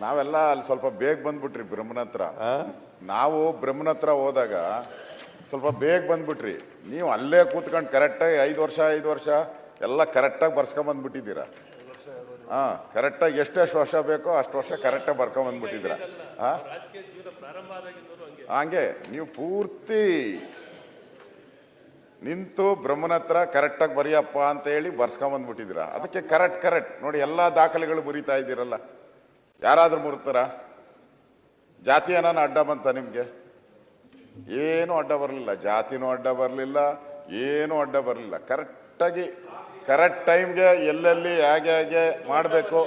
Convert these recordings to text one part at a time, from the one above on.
ನಾವೆಲ್ಲ ಅಲ್ಲಿ ಸ್ವಲ್ಪ ಬೇಗ ಬಂದ್ಬಿಟ್ರಿ ಬ್ರಹ್ಮನ ಹತ್ರ. ನಾವು ಬ್ರಹ್ಮನ ಹತ್ರ ಹೋದಾಗ ಸ್ವಲ್ಪ ಬೇಗ ಬಂದ್ಬಿಟ್ರಿ. ನೀವು ಅಲ್ಲೇ ಕೂತ್ಕೊಂಡು ಕರೆಕ್ಟಾಗಿ 5 ವರ್ಷ ಎಲ್ಲ ಕರೆಕ್ಟಾಗಿ ಬರ್ಸ್ಕೊಂಬಂದ್ಬಿಟ್ಟಿದ್ದೀರಾ. ಕರೆಕ್ಟಾಗಿ ಎಷ್ಟೆಷ್ಟು ವರ್ಷ ಬೇಕೋ ಅಷ್ಟು ವರ್ಷ ಕರೆಕ್ಟಾಗಿ ಬರ್ಕೊಂಬಂದ್ಬಿಟ್ಟಿದ್ದೀರಾ. ಹಂಗೆ ನೀವು ಪೂರ್ತಿ ನಿಂತು ಬ್ರಹ್ಮನ ಹತ್ರ ಕರೆಕ್ಟಾಗಿ ಬರೆಯಪ್ಪ ಅಂತ ಹೇಳಿ ಬರ್ಸ್ಕೊಂಬಂದ್ಬಿಟ್ಟಿದ್ದೀರಾ. ಅದಕ್ಕೆ ಕರೆಕ್ಟ್ ನೋಡಿ ಎಲ್ಲ ದಾಖಲೆಗಳು ಮುರಿತಾ ಇದ್ದೀರಲ್ಲ. ಯಾರಾದ್ರೂ ಮುರಿತಾರ? ಜಾತಿ ಏನಾನ ಅಡ್ಡ ಬಂತ ನಿಮ್ಗೆ? ಏನೂ ಅಡ್ಡ ಬರಲಿಲ್ಲ. ಜಾತಿನೂ ಅಡ್ಡ ಬರಲಿಲ್ಲ, ಏನೂ ಅಡ್ಡ ಬರಲಿಲ್ಲ. ಕರೆಕ್ಟಾಗಿ ಕರೆಕ್ಟ್ ಟೈಮ್ಗೆ ಎಲ್ಲೆಲ್ಲಿ ಹೇಗೆ ಮಾಡಬೇಕು.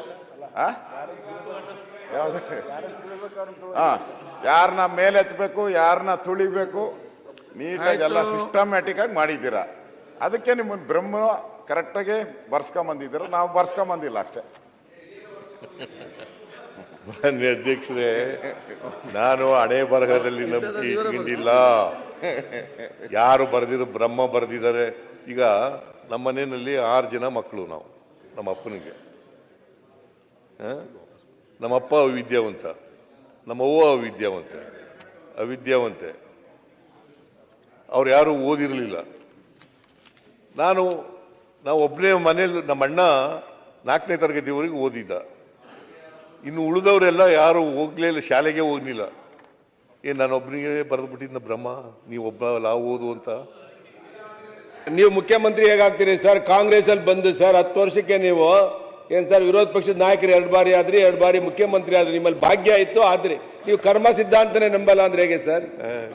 ಯಾವ್ದು ಯಾರನ್ನ ಮೇಲೆತ್ತಬೇಕು, ಯಾರನ್ನ ತುಳಿಬೇಕು, ನೀಟಾಗಿ ಎಲ್ಲ ಸಿಸ್ಟಮ್ಯಾಟಿಕ್ ಆಗಿ ಮಾಡಿದ್ದೀರಾ. ಅದಕ್ಕೆ ನಿಮ್ಮನ್ನು ಬ್ರಹ್ಮ ಕರೆಕ್ಟಾಗಿ ಬರ್ಸ್ಕೊಂಬಂದಿದ್ದೀರ. ನಾವು ಬರ್ಸ್ಕೊಂಬಂದಿಲ್ಲ ಅಷ್ಟೇ. ಮಾನ್ಯ ಅಧ್ಯಕ್ಷರೇ, ನಾನು ಹಣೆ ಬರಹದಲ್ಲಿ ನಂಬಿಕೆ ಇಟ್ಕೊಂಡಿಲ್ಲ. ಯಾರು ಬರೆದಿರೋ ಬ್ರಹ್ಮ ಬರೆದಿದ್ದಾರೆ. ಈಗ ನಮ್ಮ ಮನೆಯಲ್ಲಿ 6 ಜನ ಮಕ್ಕಳು. ನಾವು ನಮ್ಮ ಅಪ್ಪನಿಗೆ, ನಮ್ಮಪ್ಪ ಅವಿದ್ಯಾವಂತ, ನಮ್ಮವ್ವ ಅವಿದ್ಯಾವಂತೆ. ಅವ್ರು ಯಾರು ಓದಿರಲಿಲ್ಲ. ನಾವು ಒಬ್ಬನೇ ಮನೇಲಿ. ನಮ್ಮ ಅಣ್ಣ 4ನೇ ತರಗತಿವರೆಗೆ ಓದಿದ್ದ. ಇನ್ನು ಉಳಿದವರೆಲ್ಲ ಯಾರು ಹೋಗ್ಲೇ ಇಲ್ಲ, ಶಾಲೆಗೆ ಹೋಗ್ಲಿಲ್ಲ. ನಾನೊಬ್ಬನಿಗೆ ಬರೆದು ಬಿಟ್ಟಿದ್ದ ಬ್ರಹ್ಮ, ನೀವೊಬ್ಬ ಓದು ಅಂತ. ನೀವು ಮುಖ್ಯಮಂತ್ರಿ ಹೇಗಾಗ್ತೀರಿ ಸರ್? ಕಾಂಗ್ರೆಸ್ ಅಲ್ಲಿ ಬಂದು ಸರ್ 10 ವರ್ಷಕ್ಕೆ ನೀವು ಏನ್ ಸರ್ ವಿರೋಧ ಪಕ್ಷದ ನಾಯಕರು 2 ಬಾರಿ ಆದ್ರಿ, 2 ಬಾರಿ ಮುಖ್ಯಮಂತ್ರಿ ಆದ್ರಿ. ನಿಮ್ಮಲ್ಲಿ ಭಾಗ್ಯ ಇತ್ತು, ಆದ್ರಿ ನೀವು ಕರ್ಮ ಸಿದ್ಧಾಂತನೇ ನಂಬಲ್ಲ ಅಂದ್ರೆ ಹೇಗೆ ಸರ್?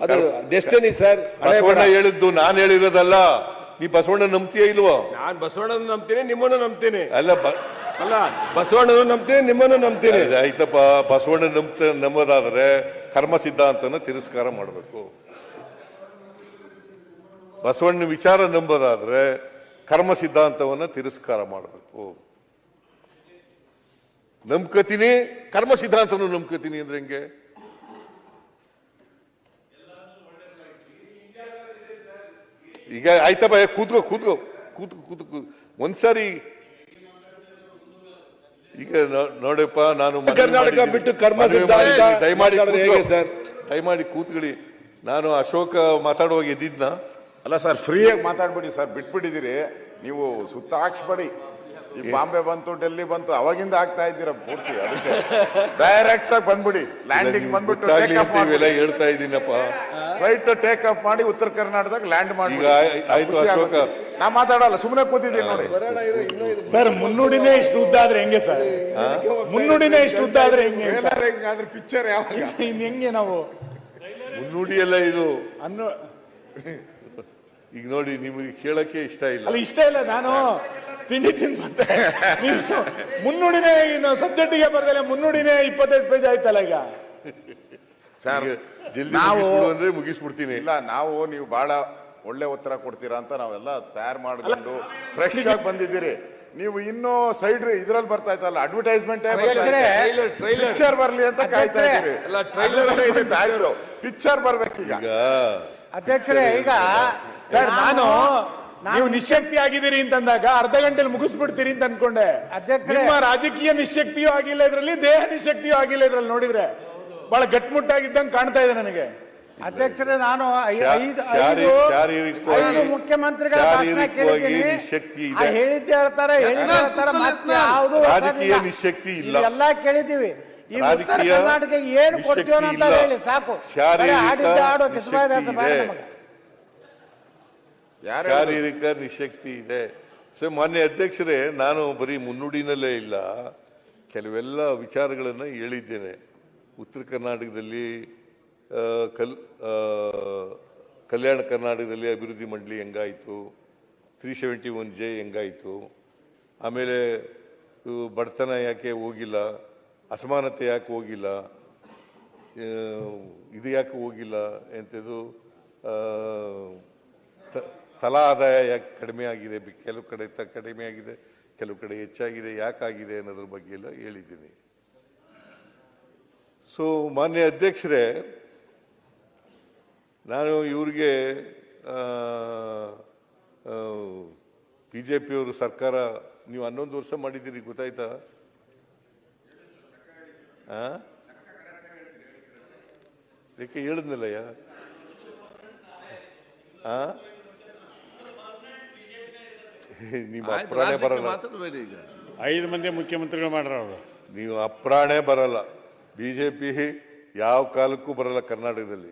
ಅದು ಡೆಸ್ಟಿನಿ ಸರ್. ಬಸವಣ್ಣ ಹೇಳಿದ್ದು ನಾನು ಹೇಳಿರೋದಲ್ಲ. ನೀ ಬಸವಣ್ಣ ನಂಬ್ತೀಯ ಇಲ್ವೋ? ನಾನ್ ಬಸವಣ್ಣ ನಂಬ್ತೀನಿ, ನಿಮ್ಮನ್ನು ನಂಬ್ತೀನಿ. ಅಲ್ಲ ಬಸವಣ್ಣನು ನಂಬ್ತೀನಿ, ನಿಮ್ಮನ್ನು ನಂಬ್ತೀನಿ. ಆಯ್ತಪ್ಪ, ಬಸವಣ್ಣ ನಂಬೋದಾದ್ರೆ ಕರ್ಮ ಸಿದ್ಧಾಂತನ ತಿರಸ್ಕಾರ ಮಾಡಬೇಕು. ಬಸವಣ್ಣ ವಿಚಾರ ನಂಬೋದಾದ್ರೆ ಕರ್ಮ ಸಿದ್ಧಾಂತವನ್ನ ತಿರಸ್ಕಾರ ಮಾಡಬೇಕು. ನಂಬ್ಕತೀನಿ, ಕರ್ಮ ಸಿದ್ಧಾಂತನು ನಂಬ್ಕತೀನಿ ಅಂದ್ರೆ ಹೆಂಗೆ? ಈಗ ಆಯ್ತಪ್ಪ, ಕೂತ್ಕೋ ಒಂದ್ಸಾರಿ. ಈಗ ನೋಡಪ್ಪ, ನಾನು ಕರ್ನಾಟಕ ಬಿಟ್ಟು ಕರ್ಮ ಸಿದ್ಧಾಂತ ದಯಮಾಡಿ ಕೂತ್ಕೊಳ್ಳಿ. ನಾನು ಅಶೋಕ ಮಾತಾಡುವಾಗ ಎದ್ದಿದ್ನ? ಅಲ್ಲ ಸರ್, ಫ್ರೀಯಾಗಿ ಮಾತಾಡ್ಬಿಡಿ ಸರ್. ಬಿಟ್ಬಿಟ್ಟಿದ್ದೀರಿ ನೀವು, ಸುತ್ತ ಹಾಕ್ಸ್ಬೇಡಿ. ಈ ಬಾಂಬೆ ಬಂತು, ಡೆಲ್ಲಿ ಬಂತು, ಅವಾಗಿಂದ ಆಗ್ತಾ ಇದ್ದೀರಾ ಪೂರ್ತಿ. ಅದಕ್ಕೆ ಡೈರೆಕ್ಟ್ ಆಗಿ ಬಂದ್ಬಿಡಿ. ಲ್ಯಾಂಡಿಂಗ್ ಬಂದ್ಬಿಟ್ಟು ಹೇಳ್ತಾ ಇದ್ದೀನಪ್ಪ. ಫ್ಲೈಟ್ ಟೇಕ್ ಆಫ್ ಮಾಡಿ ಉತ್ತರ ಕರ್ನಾಟಕದಾಗ ಲ್ಯಾಂಡ್ ಮಾಡಿ. ನಾ ಮಾತಾಡಲ್ಲ, ಸುಮ್ಮನೆ ಕೂತಿದ್ದೀನಿ ನೋಡಿ ಸರ್. ಮುನ್ನುಡಿನೇ ಇಷ್ಟು ಉದ್ದ ಆದ್ರೆ ಹೆಂಗೆ ಸರ್? ಮುನ್ನುಡಿನೇ ಇಷ್ಟು ಉದ್ದ ಆದ್ರೆ ಹೆಂಗೆ? ಹಿಂಗಾದ್ರೆ ಪಿಕ್ಚರ್ ಯಾವ ಇನ್ ಹೆಂಗೆ ನಾವು ಮುನ್ನುಡಿ ಎಲ್ಲ ಇದು ಅನ್ನೋ? ಈಗ ನೋಡಿ, ನಿಮಗೆ ಕೇಳಕ್ಕೆ ಇಷ್ಟ ಇಲ್ಲ. ಅಲ್ಲ, ಇಷ್ಟ ಇಲ್ಲ. ನಾನು ತಿಂಡಿ ತಿಂದು ಮುನ್ನುಡಿನೇ ಇನ್ನು ಸಬ್ಜೆಕ್ಟಿಗೆ ಬರ್ದಲ್ಲ. ಮುನ್ನುಡಿನೇ 25 ಪೇಜ್ ಆಯ್ತಲ್ಲ ಈಗ ಸರ್. ನಾವು ಅಂದ್ರೆ ಮುಗಿಸ್ಬಿಡ್ತೀನಿ. ಇಲ್ಲ, ನೀವು ಬಹಳ ಒಳ್ಳೆ ಉತ್ತರ ಕೊಡ್ತೀರಾ ಅಂತ ನಾವೆಲ್ಲ ತಯಾರು ಮಾಡ್ಕೊಂಡು ಫ್ರೆಶ್ ಆಗಿ ಬಂದಿದ್ದೀರಿ. ನೀವು ಇನ್ನೂ ಸೈಡ್ ಇದ್ರಲ್ಲಿ ಬರ್ತಾ ಇತ್ತಲ್ಲ, ಅಡ್ವರ್ಟೈಸ್ಮೆಂಟ್ ಪಿಕ್ಚರ್ ಬರ್ಲಿ ಅಂತ ಕಾಯ್ತಾ ಇದ್ದೀರಿ. ಆಯ್ತು, ಪಿಕ್ಚರ್ ಬರ್ಬೇಕೀಗ. ಅಧ್ಯಕ್ಷರೇ, ಈಗ ಸರ್ ನೀವು ನಿಶಕ್ತಿ ಆಗಿದ್ದೀರಿ ಅಂತಂದಾಗ ಅರ್ಧ ಗಂಟೆಲಿ ಮುಗಿಸ್ಬಿಡ್ತೀರಿ ಅಂತ ಅನ್ಕೊಂಡೆ. ನಿಮ್ಮ ರಾಜಕೀಯ ನಿಶಕ್ತಿಯೂ ಆಗಿಲ್ಲ ಇದ್ರಲ್ಲಿ, ದೇಹ ನಿಶಕ್ತಿಯೂ ಆಗಿಲ್ಲ ಇದ್ರಲ್ಲಿ. ನೋಡಿದ್ರೆ ಬಹಳ ಗಟ್ಮುಟ್ಟಾಗಿದ್ದಂಗೆ ಕಾಣ್ತಾ ಇದೆ ನನಗೆ. ಅಧ್ಯಕ್ಷರೇ, ನಾನು 5 ಮುಖ್ಯಮಂತ್ರಿಗಳ ಹೇಳಿದ್ದೆ ಹೇಳ್ತಾರೆ, ಮತ್ತೆ ಯಾವುದು ರಾಜಕೀಯ ನಿಶಕ್ತಿ ಇಲ್ಲ. ಎಲ್ಲ ಕೇಳಿದ್ದೀವಿ. ಈ ಉತ್ತರ ಕರ್ನಾಟಕ ಏನು ಕೊಡ್ತೀವಿ ಅಂತ ಹೇಳಿ ಸಾಕು. ಹಾಡು ಕಿಸಬಾಯ್ದಾಸ ಬೇಡ ನಮಗೆ. ಶಾರೀರಿಕ ನಿಶಕ್ತಿ ಇದೆ. ಸೊ ಮಾನ್ಯ ಅಧ್ಯಕ್ಷರೇ, ನಾನು ಬರೀ ಮುನ್ನುಡಿನಲ್ಲೇ ಇಲ್ಲ, ಕೆಲವೆಲ್ಲ ವಿಚಾರಗಳನ್ನು ಹೇಳಿದ್ದೇನೆ. ಉತ್ತರ ಕರ್ನಾಟಕದಲ್ಲಿ ಕಲ್ಯಾಣ ಕರ್ನಾಟಕದಲ್ಲಿ ಅಭಿವೃದ್ಧಿ ಮಂಡಳಿ ಹೆಂಗಾಯಿತು, 371J ಹೆಂಗಾಯಿತು, ಆಮೇಲೆ ಬಡತನ ಯಾಕೆ ಹೋಗಿಲ್ಲ, ಅಸಮಾನತೆ ಯಾಕೆ ಹೋಗಿಲ್ಲ, ಇದು ಯಾಕೆ ಹೋಗಿಲ್ಲ ಎಂಥದ್ದು, ತಲಾ ಆದಾಯ ಯಾಕೆ ಕಡಿಮೆ ಆಗಿದೆ, ಕೆಲವು ಕಡೆ ಕಡಿಮೆ ಆಗಿದೆ, ಕೆಲವು ಕಡೆ ಹೆಚ್ಚಾಗಿದೆ, ಯಾಕಾಗಿದೆ ಅನ್ನೋದ್ರ ಬಗ್ಗೆ ಎಲ್ಲ ಹೇಳಿದ್ದೀನಿ. ಸೊ ಮಾನ್ಯ ಅಧ್ಯಕ್ಷರೇ, ನಾನು ಇವ್ರಿಗೆ ಬಿಜೆಪಿಯವರು ಸರ್ಕಾರ ನೀವು 11 ವರ್ಷ ಮಾಡಿದ್ದೀರಿ, ಗೊತ್ತಾಯ್ತಾ? ಆ? ಲೆಕ್ಕ ಹೇಳಿದ್ನಲ್ಲಯ್ಯ. ನಿಮ್ಮ ಅಪ್ರಾಣೆ ಬರಲ್ಲ. ಮಾತಾಡಬೇಡಿ ಈಗ. 5 ಮಂದಿ ಮುಖ್ಯಮಂತ್ರಿಗಳು ಮಾಡ್ರ ಅವರು. ನೀವು ಅಪ್ರಾಣೆ ಬರಲ್ಲ. ಬಿಜೆಪಿ ಯಾವ ಕಾಲಕ್ಕೂ ಬರಲ್ಲ ಕರ್ನಾಟಕದಲ್ಲಿ.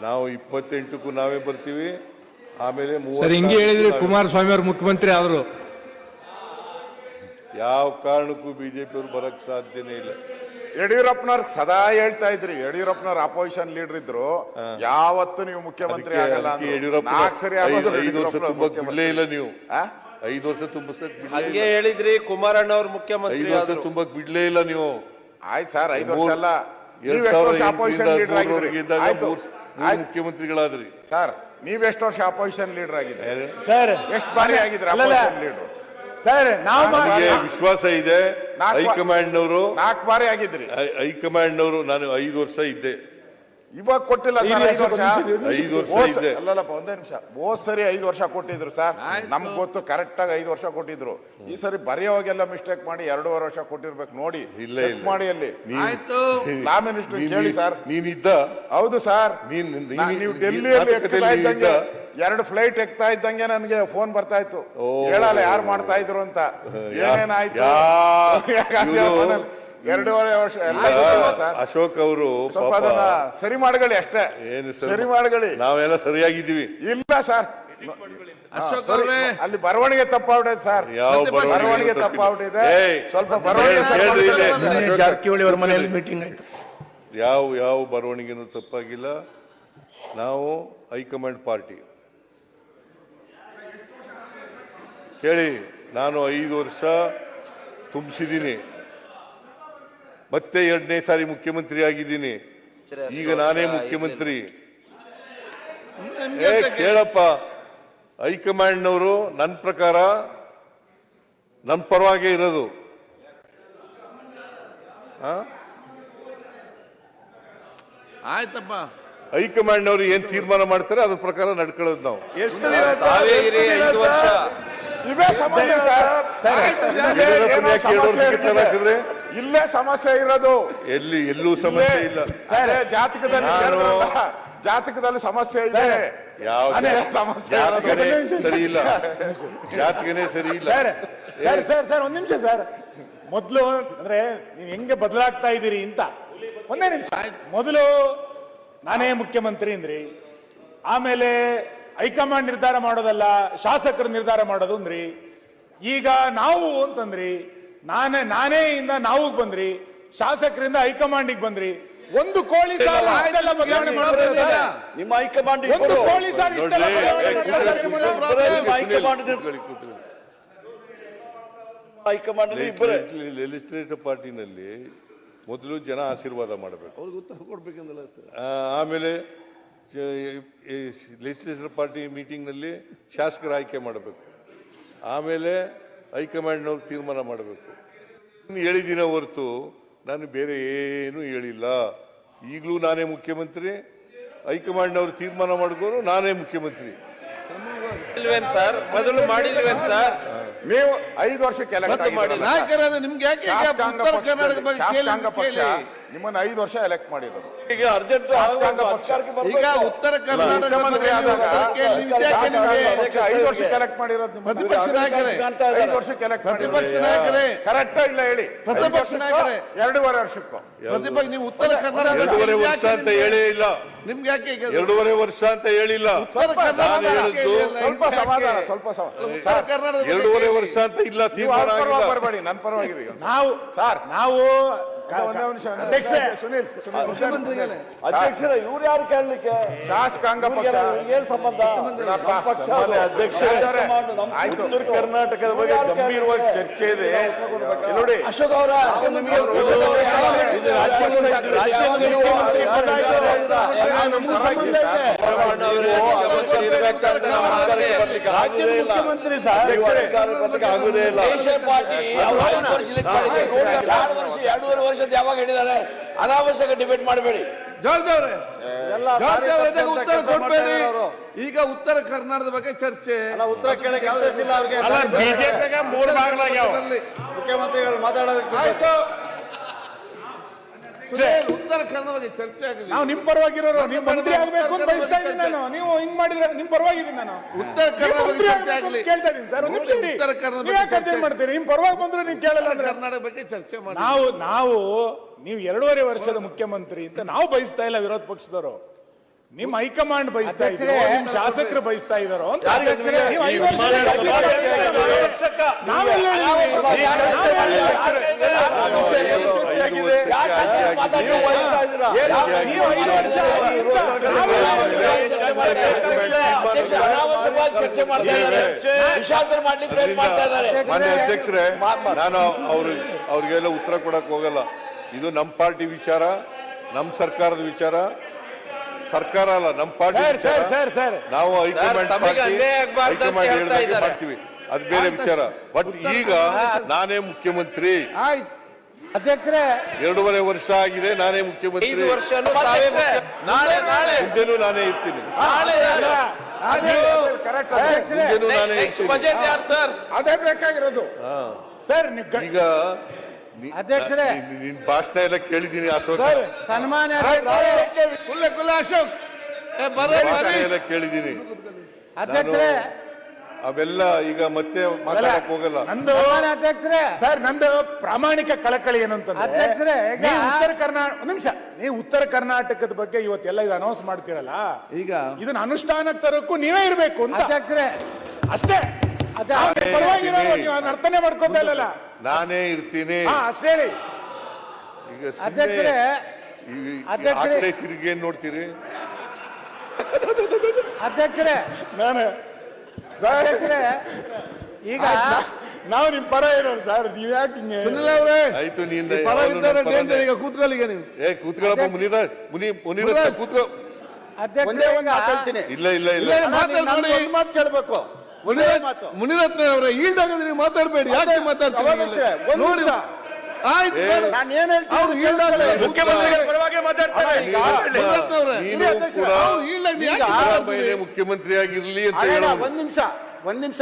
ನಾವು 28ಕ್ಕೂ ನಾವೇ ಬರ್ತೀವಿ. ಆಮೇಲೆ ಸರ್ ಹಿಂಗೆ ಹೇಳಿದ್ರೆ ಕುಮಾರಸ್ವಾಮಿ ಅವರು ಮುಖ್ಯಮಂತ್ರಿ ಆದ್ರು. ಯಾವ ಕಾರಣಕ್ಕೂ ಬಿಜೆಪಿ ಅವರು ಬರಕ್ ಸಾಧ್ಯನೇ ಇಲ್ಲ. ಯಡಿಯೂರಪ್ಪನವ್ರ ಸದಾ ಹೇಳ್ತಾ ಇದ್ರಿ, ಯಡಿಯೂರಪ್ಪನವ್ರ ಅಪೋಸಿಷನ್ ಲೀಡರ್ ಇದ್ರು, ಯಾವತ್ತು ನೀವು ಮುಖ್ಯಮಂತ್ರಿ ಆಗಲ್ಲ ಅದಕ್ಕೆ ಅಂದ್ರು. ಯಡಿಯೂರಪ್ಪ 4 ಸರಿ ಆಗೋದು 5 ವರ್ಷ ತುಂಬಕ್ ಬಿಡ್ಲೇ ಇಲ್ಲ ನೀವು. ಆ? 5 ವರ್ಷ ತುಂಬಿಸಕ್ ಹಂಗೆ ಹೇಳಿದ್ರಿ ಕುಮಾರಣ್ಣ ಅವ್ರ ಮುಖ್ಯಮಂತ್ರಿ 5 ವರ್ಷ ತುಂಬಕ್ ಬಿಡ್ಲೇ ಇಲ್ಲ ನೀವು. ಆಯ್ತು ಸರ್, 5 ವರ್ಷ ಅಲ್ಲ, ನೀವು ಎಷ್ಟು ವರ್ಷ ಅಪೋಸಿಷನ್ ಲೀಡರ್ ಆಗಿದ್ರಿ? ಆಯ್ತು ಮುಖ್ಯಮಂತ್ರಿಗಳಾದ್ರಿ ಸರ್, ನೀವ್ ಎಷ್ಟು ವರ್ಷ ಅಪೋಸಿಷನ್ ಲೀಡರ್ ಆಗಿದ್ರಿ? ಸರ್ ಎಷ್ಟು ಬಾರಿ ಆಗಿದ್ರಿ ಅಪೋಸಿಷನ್ ಲೀಡರ್? ಸರ್ ನಾವು ನನಗೆ ವಿಶ್ವಾಸ ಇದೆ. ಹೈಕಮಾಂಡ್ ನವರು 4 ಬಾರಿ ಆಗಿದ್ರಿ. ಹೈಕಮಾಂಡ್ ನವರು ನಾನು 5 ವರ್ಷ ಇದ್ದೆ. ಇವಾಗ ಕೊಟ್ಟಿಲ್ಲ ಸರ್ 5 ವರ್ಷ. 5 ವರ್ಷ ಇದ್ದೆ. ಅಲ್ಲಲ್ಲಪ್ಪ, ಒಂದೇ ನಿಮಿಷ. ಹೋದ್ ಸರಿ 5 ವರ್ಷ ಕೊಟ್ಟಿದ್ರು ಸರ್, ನಮ್ಗೆ ಗೊತ್ತು ಕರೆಕ್ಟ್ ಆಗಿ 5 ವರ್ಷ ಕೊಟ್ಟಿದ್ರು. ಈ ಸರಿ ಬರೆಯೋವಾಗೆಲ್ಲ ಮಿಸ್ಟೇಕ್ ಮಾಡಿ 2.5 ವರ್ಷ ಕೊಟ್ಟಿರ್ಬೇಕು. ನೋಡಿ, ಚೆಕ್ ಮಾಡಿ ಅಲ್ಲಿ. ಲಾ ಮಿನಿಸ್ಟರ್ ಕೇಳಿ ಸರ್. ನೀನಿದ್ದ? ಹೌದು ಸರ್, ನೀನ್ ನೀವು ಡೆಲ್ಲಿಯಲ್ಲಿ ಎಕ್ತಾ ಇದ್ದಂಗೆ 2 ಫ್ಲೈಟ್ ಎಕ್ತಾ ಇದ್ದಂಗೆ ನನಗೆ ಫೋನ್ ಬರ್ತಾ ಇತ್ತು, ಹೇಳಲ್ಲ ಯಾರು ಮಾಡ್ತಾ ಇದ್ರು ಅಂತ. ಏನೇನಾಯ್ತು? 2.5 ವರ್ಷ ಎಲ್ಲ ಸರ್. ಅಶೋಕ್ ಅವರು ಸ್ವಲ್ಪ ಅದನ್ನ ಸರಿ ಮಾಡ್ಕೊಳ್ಳಿ ಅಷ್ಟೇ. ಏನು ಸರಿ ಮಾಡ್ಕೊಳ್ಳಿ. ನಾವೆಲ್ಲ ಸರಿಯಾಗಿದ್ದೀವಿ. ಇಲ್ಲ ಸರ್, ಅಶೋಕ್ ಸರಿ, ಅವ್ರೆ, ಅಲ್ಲಿ ಬರವಣಿಗೆ ತಪ್ಪಾಗ್ಬಿಟ್ಟೈತೆ ಸರ್. ಯಾವ ಬರವಣಿಗೆ ತಪ್ಪಾಗ್ಬಿಟ್ಟಿದೆ. ಸ್ವಲ್ಪ ಜಾರಕಿಹೊಳಿ ಅವರ ಮನೆಯಲ್ಲಿ ಮೀಟಿಂಗ್ ಆಯ್ತು. ಯಾವ ಬರವಣಿಗೆನೂ ತಪ್ಪಾಗಿಲ್ಲ. ನಾವು ಹೈಕಮಾಂಡ್ ಪಾರ್ಟಿ. ಕೇಳಿ, ನಾನು 5 ವರ್ಷ ತುಂಬಿಸಿದ್ದೀನಿ, ಮತ್ತೆ 2ನೇ ಸಾರಿ ಮುಖ್ಯಮಂತ್ರಿ ಆಗಿದ್ದೀನಿ. ಈಗ ನಾನೇ ಮುಖ್ಯಮಂತ್ರಿ. ಕೇಳಪ್ಪ, ಹೈಕಮಾಂಡ್ನವರು ನನ್ನ ಪ್ರಕಾರ ನನ್ನ ಪರವಾಗೇ ಇರೋದು. ಆಯ್ತಪ್ಪ, ಹೈಕಮಾಂಡ್ನವರು ಏನ್ ತೀರ್ಮಾನ ಮಾಡ್ತಾರೆ ಅದ್ರ ಪ್ರಕಾರ ನಡ್ಕೊಳ್ಳೋದು ನಾವು. ಎಷ್ಟು ದಿನ ತಾವೇ ಇರಿ 5 ವರ್ಷ. ಇವೇ ಸಮಸ್ಯೆ ಸರ್. ಇಲ್ಲೇ ಸಮಸ್ಯೆ ಇರೋದು. ಎಲ್ಲೂ ಸಮಸ್ಯೆ ಇಲ್ಲ. ಜಾತಕದಲ್ಲಿ ಸಮಸ್ಯೆ ಇದೆ. ಸಮಸ್ಯೆ ಸರಿ ಇಲ್ಲ, ಜಾತಕನೇ ಸರಿ ಇಲ್ಲ. ಸರ್ ಒಂದ್ ನಿಮಿಷ ಸರ್. ಮೊದಲು ಅಂದ್ರೆ ನೀವು ಹೆಂಗೆ ಬದಲಾಗ್ತಾ ಇದ್ದೀರಿ ಅಂತ ಒಂದೇ ನಿಮಿಷ. ಮೊದಲು ನಾನೇ ಮುಖ್ಯಮಂತ್ರಿ ಅಂದ್ರಿ, ಆಮೇಲೆ ಹೈಕಮಾಂಡ್ ನಿರ್ಧಾರ ಮಾಡೋದಲ್ಲ ಶಾಸಕರು ನಿರ್ಧಾರ ಮಾಡೋದು ಅಂದ್ರಿ, ಈಗ ನಾವು ಅಂತಂದ್ರಿ, ನಾನೇ ಇಂದ ನಾವು ಬಂದ್ರಿ, ಶಾಸಕರಿಂದ ಹೈಕಮಾಂಡಿಗೆ ಬಂದ್ರಿ. ಒಂದು ಕೋಳಿ ಸಾಲ ಇಷ್ಟೆಲ್ಲ ಬದಲಾವಣೆ ಮಾಡೋದಿಲ್ಲ. ನಿಮ್ಮ ಹೈಕಮಾಂಡ್ ಒಂದು ಕೋಳಿ ಸಾಲ ಇಷ್ಟೆಲ್ಲ ಹೈಕಮಾಂಡ್ ಲೆಜಿಸ್ಲೇಟಿವ್ ಪಾರ್ಟಿನಲ್ಲಿ ಮೊದಲು ಜನ ಆಶೀರ್ವಾದ ಮಾಡಬೇಕು, ಅವ್ರಿಗೆ ಉತ್ತರ ಕೊಡ್ಬೇಕಂದಲ್ಲ ಸರ್. ಆಮೇಲೆ ಲೆಜಿಸ್ಲೇಟಿವ್ ಪಾರ್ಟಿ ಮೀಟಿಂಗ್ನಲ್ಲಿ ಶಾಸಕರ ಆಯ್ಕೆ ಮಾಡಬೇಕು, ಆಮೇಲೆ ಹೈಕಮಾಂಡ್ನವ್ರು ತೀರ್ಮಾನ ಮಾಡಬೇಕು. ಹೇಳಿದಿನ ಹೊರತು ನಾನು ಬೇರೆ ಏನೂ ಹೇಳಿಲ್ಲ. ಈಗಲೂ ನಾನೇ ಮುಖ್ಯಮಂತ್ರಿ, ಹೈಕಮಾಂಡ್ನವ್ರು ತೀರ್ಮಾನ ಮಾಡಿದ್ರು ನಾನೇ ಮುಖ್ಯಮಂತ್ರಿ. ಇಲ್ವೇನ್ ಸರ್, ಮೊದಲು ಮಾಡಿಲ್ವೇನ್ ಸರ್? ನೀವು 5 ವರ್ಷಕ್ಕೆ ಎಲೆಕ್ಟ್ ಆಗಿದ್ದೀರಲ್ಲ. ನಾಯಕರಾದ ನಿಮ್ಗೆ ಯಾಕೆ ಈಗ ಉತ್ತರ ಕರ್ನಾಟಕ ಬಗ್ಗೆ ಶಾಸಕಾಂಗ ಪಕ್ಷ ಕೇಳಿ? ನಿಮ್ಮನ್ನ 5 ವರ್ಷ ಎಲೆಕ್ಟ್ ಮಾಡಿರೋದು. ಈಗ ಅರ್ಜೆಂಟ್ ಶಾಸಕಾಂಗ ಪಕ್ಷ ಈಗ ಉತ್ತರ ಕರ್ನಾಟಕ ಮುಖ್ಯಮಂತ್ರಿ ಆದಾಗ ಶಾಸಕಾಂಗ ಪಕ್ಷ 5 ವರ್ಷಕ್ಕೆ ಎಲೆಕ್ಟ್ ಮಾಡಿರೋದು ನಿಮ್ಮನ್ನ. ಪ್ರತಿಪಕ್ಷ ನಾಯಕರೇ, 5 ವರ್ಷಕ್ಕೆ ಎಲೆಕ್ಟ್ ಪ್ರತಿಪಕ್ಷ ನಾಯಕರೇ, ಕರೆಕ್ಟ್ ಇಲ್ಲ ಹೇಳಿ. ಪ್ರತಿಪಕ್ಷ ನಾಯಕರೇ, 2.5 ವರ್ಷಕ್ಕೂ ಪ್ರತಿಪಕ್ಷ ನೀವು ಉತ್ತರ ಕರ್ನಾಟಕ 2.5 ವರ್ಷ ಅಂತ ಹೇಳೇ ಇಲ್ಲ. ನಿಮ್ಗೆ ಯಾಕೆ ಈಗ 2.5 ವರ್ಷ ಅಂತ ಹೇಳಿಲ್ಲ. ಉತ್ತರ ಕರ್ನಾಟಕ ಯಾಕೆ ಇಲ್ಲ? ಸ್ವಲ್ಪ ಸಮಾಧಾನ, ಸ್ವಲ್ಪ ಉತ್ತರ ಕರ್ನಾಟಕ 2.5 ವರ್ಷ ಅಂತ ಇಲ್ಲ, ತೀರ್ಮಾನ ಆಗಿಲ್ಲ. ಬರಬೇಡಿ, ನನ್ನ ಪರವಾಗಿರಿ. ನಾವು ಒಂದೇ ನಿಮಿಷ ಸುನೀಲ್, ಅಧ್ಯಕ್ಷರ ಇವ್ರು ಯಾರು ಕೇಳಲಿಕ್ಕೆ? ಶಾಸಕಾಂಗ ಪಕ್ಷ ಏನ್ ಸಂಬಂಧ? ಅಧ್ಯಕ್ಷ ಆಯ್ತು. ಉತ್ತರ ಕರ್ನಾಟಕದ ಬಗ್ಗೆ ಗಂಭೀರವಾಗಿ ಚರ್ಚೆ ಇದೆ ನೋಡಿ. ಅಶೋಕ್ ಅವರ ಮುಖ್ಯಮಂತ್ರಿ ಆಗುದೇ ಇಲ್ಲ. ಪಾರ್ಟಿ 2.5 ವರ್ಷದ ಯಾವಾಗ ಹೇಳಿದ್ದಾರೆ? ಅನಾವಶ್ಯಕ ಡಿಬೇಟ್ ಮಾಡಬೇಡಿ. ಜಾರ್ಜ್ ಉತ್ತರ ಕೊಡ್ಬೇಡಿ. ಈಗ ಉತ್ತರ ಕರ್ನಾಟಕದ ಬಗ್ಗೆ ಚರ್ಚೆ. ಉತ್ತರ ಕೇಳಕ್ಕೆ ಅವಕಾಶ ಇಲ್ಲ ಅವ್ರಿಗೆ. ಬಿಜೆಪಿಗೆ 3 ಭಾಗಲಾಗ್ಯಾವ. ಮುಖ್ಯಮಂತ್ರಿಗಳು ಮಾತಾಡೋದಕ್ಕೆ ಆಯ್ತು, ಉತ್ತರ ಕನ್ನಡ ಬಗ್ಗೆ ಚರ್ಚೆ ಆಗಲಿ. ನಾವು ನಿಮ್ ಪರವಾಗಿರೋರು, ನೀವು ಮಂತ್ರಿ ಆಗ್ಬೇಕು ಅಂತ ಬಯಸ್ತಾ ಇದ್ದೀನಿ ನಾನು. ನೀವು ಹಿಂಗ್ ಮಾಡಿದ್ರೆ ನಿಮ್ ಪರವಾಗಿದ್ದೀನಿ ನಾನು. ಉತ್ತರ ಕನ್ನಡ ನೀವು ಬಗ್ಗೆ ಮಂತ್ರಿ ಚರ್ಚೆ ಆಗ್ಬೇಕು ಆಗಲಿ. ಅಂತ ಕೇಳ್ತಾ ಇದ್ದೀನಿ ಸರ್. ಒಂದು ನಿಮಿಷ ಇರಿ. ಉತ್ತರ ಕನ್ನಡ ನೀವು ಯಾಕೆ ಚರ್ಚೆ ಮಾಡ್ತೀರಿ? ನಿಮ್ ಪರವಾಗಿ ಬಂದ್ರೆ ನೀವು ಕೇಳಲ್ಲ ಅಂದ್ರೆ ಕರ್ನಾಟಕ ಬಗ್ಗೆ ಚರ್ಚೆ ಮಾಡಿ. ನಾವು ನೀವು 2.5 ವರ್ಷದ ಮುಖ್ಯಮಂತ್ರಿ ಅಂತ ನಾವು ಬಯಸ್ತಾ ಇಲ್ಲ, ವಿರೋಧ ಪಕ್ಷದವರು. ನಿಮ್ ಹೈಕಮಾಂಡ್ ಬಯಸ್ತಾ ಇದ್ರು, ನಿಮ್ ಶಾಸಕರು ಬಯಸ್ತಾ ಇದಾರೋ ಅಂತ. ನೀವು 5 ವರ್ಷ ಅನಾವಶ್ಯಕವಾಗಿ ಚರ್ಚೆ ಮಾಡ್ತಾ ಇದ್ದಾರೆ, ವಿಷಾಂತರ ಮಾಡ್ಲಿಕ್ಕೆ ಪ್ರಯತ್ನ ಮಾಡ್ತಾ ಇದ್ದಾರೆ. ಮಾನ್ಯ ಅಧ್ಯಕ್ಷರೇ, ನಾನು ಅವ್ರಿಗೆಲ್ಲ ಉತ್ತರ ಕೊಡಕ್ ಹೋಗಲ್ಲ. ಇದು ನಮ್ಮ ಪಾರ್ಟಿ ವಿಚಾರ, ನಮ್ಮ ಸರ್ಕಾರದ ವಿಚಾರ. ಸರ್ಕಾರ ಅಲ್ಲ, ನಮ್ಮ ಪಾರ್ಟಿ ಸರ್ ನಾವು ಹೈಕಮಾಂಡ್ ತಮಗೆ ಅನ್ಯಾಯ ಆಗ್ಬಾರ್ದು ಅಂತ ಹೇಳ್ತಾ ಇದ್ದಾರೆ. ಮಾಡ್ತೀವಿ, ಅದು ಬೇರೆ ವಿಚಾರ. ಬಟ್ ಈಗ ನಾನೇ ಮುಖ್ಯಮಂತ್ರಿ. ಅಧ್ಯಕ್ಷರೇ 2.5 ವರ್ಷ ಆಗಿದೆ, ನಾನೇ ಮುಖ್ಯಮಂತ್ರಿ. 5 ವರ್ಷನೂ ತಾವೇ ನಾಳೆ ಮುಂದೆನೂ ನಾನೇ ಇರ್ತೀನಿ. ಮುಂದೆನೂ ನಾನೇ ನೆಕ್ಸ್ಟ್ ಇರ್ತೀನಿ. ಬಜೆಟ್ ಯಾರು ಸರ್? ಅದೇ ಬೇಕಾಗಿರೋದು ಸರ್. ಈಗ ಅಧ್ಯಕ್ಷರೇ, ನಿನ್ ಭಾಷಣ ಎಲ್ಲ ಕೇಳಿದ್ದೀನಿ ಅಶೋಕ್, ಸನ್ಮಾನ್ಯ ಕುಲ್ಲ ಅಶೋಕ್ ಭಾಷಣ ಎಲ್ಲ ಕೇಳಿದ್ದೀನಿ. ಅಧ್ಯಕ್ಷರೇ, ಅವೆಲ್ಲ ಈಗ ಮತ್ತೆ ಮಾತಾಡಕ್ ಹೋಗಲ್ಲ. ನಂದು ಅಧ್ಯಕ್ಷರೇ ಸರ್, ನಂದು ಪ್ರಾಮಾಣಿಕ ಕಳಕಳಿ ಏನು ಅಂತಂದ್ರೆ, ಅಧ್ಯಕ್ಷರೇ, ಈಗ ನೀವು ಉತ್ತರ ಕರ್ನಾಟಕ, ಒಂದು ನಿಮಿಷ, ನೀವು ಉತ್ತರ ಕರ್ನಾಟಕದ ಬಗ್ಗೆ ಇವತ್ತೆಲ್ಲ ಇದು ಅನೌನ್ಸ್ ಮಾಡ್ತೀರಲ್ಲ, ಈಗ ಇದನ್ನ ಅನುಷ್ಠಾನಕ್ಕೆ ತರೋಕ್ಕೂ ನೀವೇ ಇರ್ಬೇಕು ಅಂತ ಅಧ್ಯಕ್ಷರೇ ಅಷ್ಟೇ. ಪರವಾಗಿರೋರು, ನೀವು ಅದನ್ನ ಅರ್ಥನೇ ಮಾಡ್ಕೋತಾ ಇಲ್ಲಲ್ಲ. ನಾನೇ ಇರ್ತೀನಿ. ಅಷ್ಟೇ ಹೇಳಿ. ಈಗ ಅಧ್ಯಕ್ಷರೇ, ಆಕಡೆ ತಿರುಗಿ ಏನ್ ನೋಡ್ತೀರಿ? ಅಧ್ಯಕ್ಷರೇ ನಾನು ಸರ್, ಅಧ್ಯಕ್ಷರೇ, ಈಗ ನಾವು ನಿಮ್ ಪರ ಇರೋರು ಸರ್, ನೀವ್ ಯಾಕೆ ಹಿಂಗೆ? ಸುನಿಲ್ ಅವರೇ, ಆಯ್ತು, ನೀನ್ ಈಗ ಕೂತ್ಕೊಳ್ಳಿಗೆ ನೀವು. ಕೂತ್ಕೊಳ್ಳಪ್ಪ, ಮುನಿರ ಕೂತ್ಕೊ. ಅಧ್ಯಕ್ಷರೇ, ಇಲ್ಲ ಇಲ್ಲ ಇಲ್ಲ, ಮಾತು ಕೇಳಬೇಕು. ಮುನಿರತ್ನ ಅವರೇ, ಈಲ್ಡಾಗದ್ರೆ ನೀವು ಮಾತಾಡಬೇಡಿ. ಯಾಕೆ ಮಾತಾಡ್ತೀರಿ? ನೋಡಿ, ಆಯ್ತು, ನಾನು ಏನ್ ಅವ್ರು ಈಲ್ಡಾಗಲ್ಲ. ಮುಖ್ಯಮಂತ್ರಿಗಳ ಪರವಾಗಿ ಮಾತಾಡ್ತಾರೆ. ಮುನಿರತ್ನ ಅವರೇ, ನೀನು ಕೂಡ ಸಿದ್ದರಾಮಯ್ಯ ಮುಖ್ಯಮಂತ್ರಿ ಆಗಿರ್ಲಿ ಅಂತ ಹೇಳೋದು. ಒಂದ್ ನಿಮಿಷ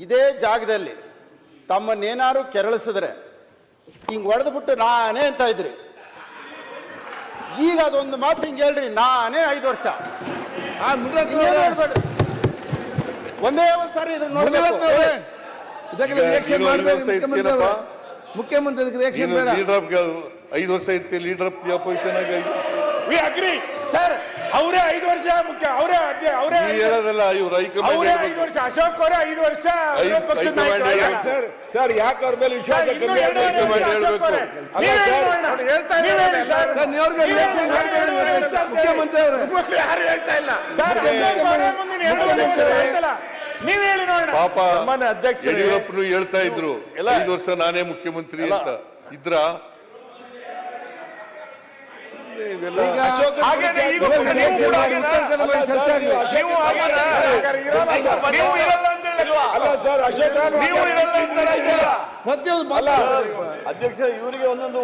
ಇದೇ ಜಾಗದಲ್ಲಿ ತಮ್ಮನ್ನೇನಾರು ಕೆರಳಿಸಿದ್ರೆ ಹಿಂಗ್ ಹೊಡೆದ್ಬಿಟ್ಟು ನಾನೇ ಅಂತ ಇದ್ರಿ. ಈಗ ಅದೊಂದು ಮಾತು ಹಿಂಗ್ ಹೇಳ್ರಿ, ನಾನೇ 5 ವರ್ಷ. ಹೇಳ್ಬೇಡ್ರಿ, ಒಂದೇ ಒಂದ್ ಸಾರಿ ಇದನ್ನ ನೋಡ್ಬೇಕು. ಮುಖ್ಯಮಂತ್ರಿ ರಿಯಾಕ್ಷನ್ ಬೇಡ. 5 ವರ್ಷ ಇರ್ತೀವಿ, ಲೀಡರ್ ಆಫ್ ದಿ ಅಪೋಸಿಷನ್ ಆಗಿ. We agree sir. ಅವರೇ 5 ವರ್ಷ ಮುಖ್ಯ, ಅವರೇ ಹೇಳೋದಲ್ಲ, ಇವ್ರು ಹೈಕಮಾಂಡ್ 5 ವರ್ಷ, ಅಶೋಕ್ ಅವರೇ 5 ವರ್ಷ ವಿರೋಧ ಪಕ್ಷದ ನಾಯಕರು. ಸರ್ ಯಾಕೆ ಅವ್ರ ಮೇಲೆ ವಿಶ್ವಾಸ ಇನ್ನೂ ಕಮ್ಮಿ 2.5 ವರ್ಷ ಅಶೋಕ್ ಅವರೇ. ನೀವೇ ಹೇಳಿ ನೋಡೋಣ. ನೀವೇ ಹೇಳಿ ಸರ್. ಮುಖ್ಯಮಂತ್ರಿ ಅವರೇ, ಯಾರು ಹೇಳ್ತಾ ಇಲ್ಲ ಸರ್. ಅಶೋಕ್ ಅವರೇ ಮುಂದಿನ 2.5 ವರ್ಷ ಹೇಳ್ತಲ್ಲ. ನೀವ್ ಹೇಳಿ ನೋಡೋಣ. ಪಾಪ ಅಧ್ಯಕ್ಷ ಯಡಿಯೂರಪ್ಪನು ಹೇಳ್ತಾ ಇದ್ರು 5 ವರ್ಷ ನಾನೇ ಮುಖ್ಯಮಂತ್ರಿ ಅಂತ ಇದ್ರ. ಹಾಗೇನೆ ಈಗ ಚರ್ಚೆ ಆಗಲಿ. ನೀವು ಹಾಗೇನೆ ನೀವು ಇರಲ್ಲ ಅಂತ ಹೇಳಿಲ್ವಾ? ಅಲ್ಲ ಸರ್, ಅಶೋಕ್ ನೀವು ಇರಲ್ಲ ಅಂತ ಹೇಳಿಲ್ಲ. ಮತ್ತೆ ಅಧ್ಯಕ್ಷ, ಇವರಿಗೆ ಒಂದೊಂದು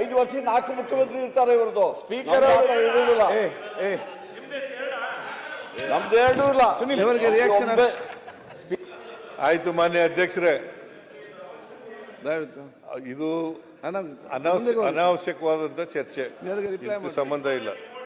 5 ವರ್ಷ 4 ಮುಖ್ಯಮಂತ್ರಿ ಇರ್ತಾರೆ. ಇವ್ರದ್ದು ಸ್ಪೀಕರ್ ನಮ್ದು 2 ಇಲ್ಲ. ಇವರಿಗೆ ರಿಯಾಕ್ಷನ್ ಆಯ್ತು ಮಾನ್ಯ ಅಧ್ಯಕ್ಷರೇ, ಇದು ಅನಾವಶ್ಯಕವಾದಂತ ಚರ್ಚೆ, ಇದಕ್ಕೆ ಸಂಬಂಧ ಇಲ್ಲ.